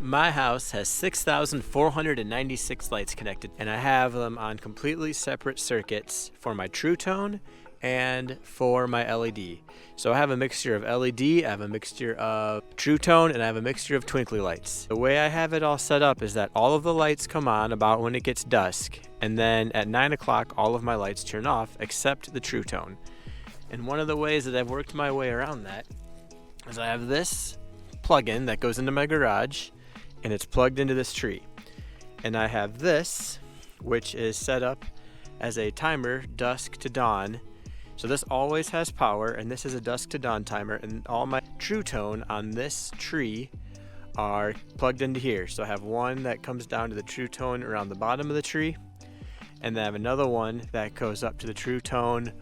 My house has 6,496 lights connected, and I have them on completely separate circuits for my Tru-Tone and for my LED. So I have a mixture of LED, I have a mixture of Tru-Tone, and I have a mixture of Twinkly Lights. The way I have it all set up is that all of the lights come on about when it gets dusk, and then at 9 o'clock all of my lights turn off except the Tru-Tone. And one of the ways that I've worked my way around that is I have this plug-in that goes into my garage, and it's plugged into this tree. And I have this, which is set up as a timer dusk to dawn. So this always has power, and this is a dusk to dawn timer, and all my Tru-Tone on this tree are plugged into here. So I have one that comes down to the Tru-Tone around the bottom of the tree, and then I have another one that goes up to the Tru-Tone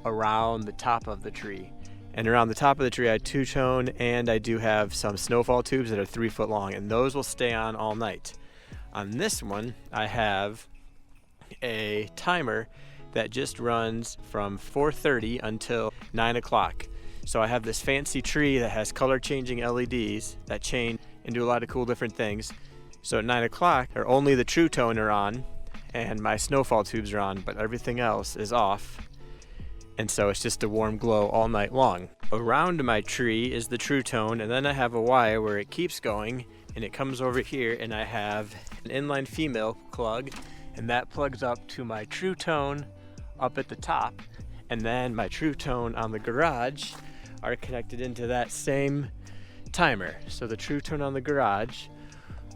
around the top of the tree. And around the top of the tree I have Tru-Tone, and I do have some snowfall tubes that are 3 foot long, and those will stay on all night. On this one I have a timer that just runs from 4:30 until 9 o'clock. So I have this fancy tree that has color changing LEDs that change and do a lot of cool different things. So at 9 o'clock, or only the Tru-Tone are on and my snowfall tubes are on, but everything else is off. And so it's just a warm glow all night long. Around my tree is the Tru-Tone, and then I have a wire where it keeps going, and it comes over here, and I have an inline female plug, and that plugs up to my Tru-Tone up at the top, and then my Tru-Tone on the garage are connected into that same timer. So the Tru-Tone on the garage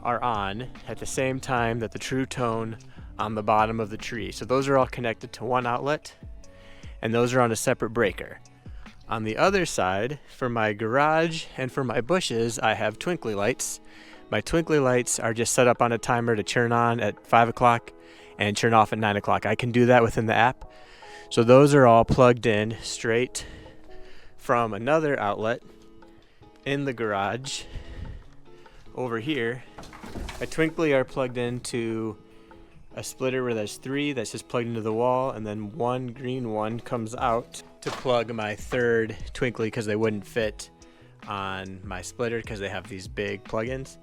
are on at the same time that the Tru-Tone on the bottom of the tree. So those are all connected to one outlet, and those are on a separate breaker. On the other side, for my garage and for my bushes, I have Twinkly Lights. My Twinkly Lights are just set up on a timer to turn on at 5 o'clock and turn off at 9 o'clock. I can do that within the app. So those are all plugged in straight from another outlet in the garage over here. My Twinkly are plugged into a splitter where there's 3 that's just plugged into the wall, and then one green one comes out to plug my third Twinkly because they wouldn't fit on my splitter because they have these big plugins.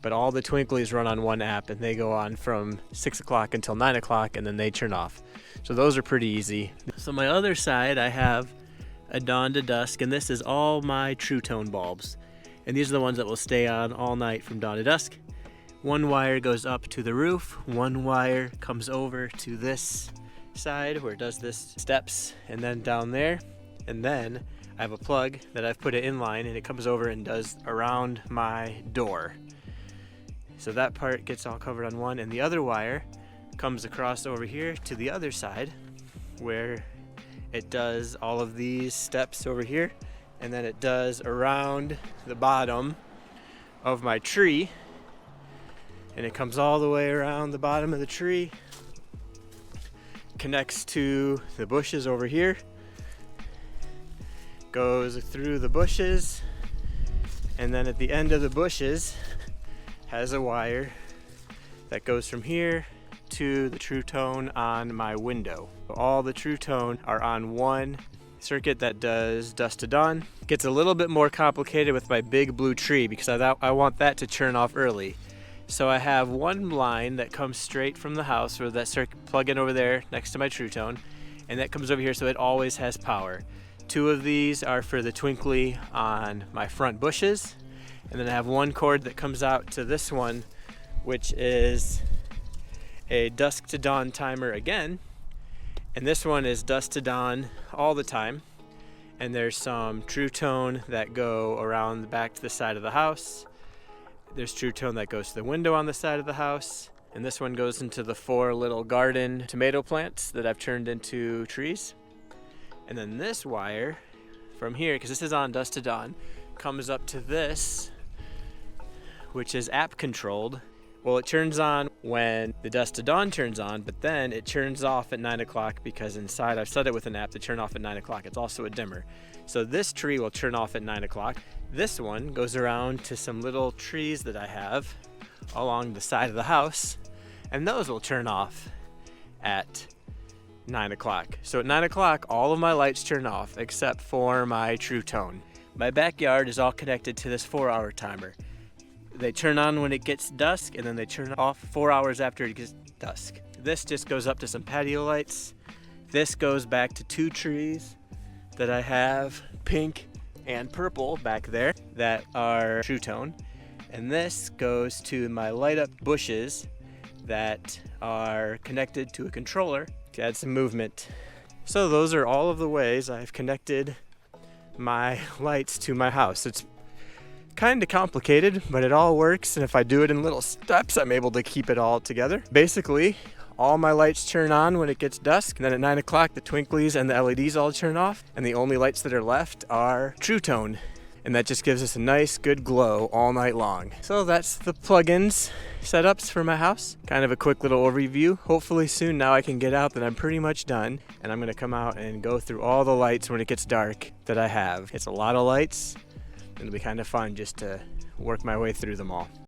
But all the Twinklys run on one app, and they go on from 6 o'clock until 9 o'clock, and then they turn off. So those are pretty easy. So my other side, I have a dawn to dusk, and this is all my Tru-Tone bulbs. And these are the ones that will stay on all night from dawn to dusk. One wire goes up to the roof, one wire comes over to this side where it does this steps, and then down there. And then I have a plug that I've put it in line, and it comes over and does around my door. So that part gets all covered on one, and the other wire comes across over here to the other side where it does all of these steps over here, and then it does around the bottom of my tree, and it comes all the way around the bottom of the tree, connects to the bushes over here, goes through the bushes, and then at the end of the bushes has a wire that goes from here to the Tru-Tone on my window. All the Tru-Tone are on one circuit that does dusk to dawn. It gets a little bit more complicated with my big blue tree because I want that to turn off early. So I have one line that comes straight from the house where that circuit plug in over there next to my Tru-Tone, and that comes over here so it always has power. 2 of these are for the Twinkly on my front bushes, and then I have one cord that comes out to this one, which is a dusk to dawn timer again, and this one is dusk to dawn all the time. And there's some Tru-Tone that go around the back to the side of the house. There's Tru-Tone that goes to the window on the side of the house, and this one goes into the 4 little garden tomato plants that I've turned into trees. And then this wire from here, because this is on dusk to dawn, comes up to this, which is app controlled. Well, it turns on when the dusk to dawn turns on, but then it turns off at 9 o'clock because inside I've set it with an app to turn off at 9 o'clock. It's also a dimmer. So this tree will turn off at 9 o'clock. This one goes around to some little trees that I have along the side of the house, and those will turn off at 9 o'clock. So at 9 o'clock, all of my lights turn off except for my Tru-Tone. My backyard is all connected to this 4-hour timer. They turn on when it gets dusk, and then they turn off 4 hours after it gets dusk. This just goes up to some patio lights. This goes back to 2 trees that I have, pink and purple back there, that are Tru-Tone. And this goes to my light up bushes that are connected to a controller to add some movement. So those are all of the ways I've connected my lights to my house. It's kind of complicated, but it all works, and if I do it in little steps, I'm able to keep it all together. Basically, all my lights turn on when it gets dusk, and then at 9 o'clock the twinklies and the LEDs all turn off, and the only lights that are left are Tru-Tone, and that just gives us a nice good glow all night long. So that's the plugins setups for my house. Kind of a quick little overview. Hopefully soon now I can get out that I'm pretty much done, and I'm gonna come out and go through all the lights when it gets dark that I have. It's a lot of lights. It'll be kind of fun just to work my way through them all.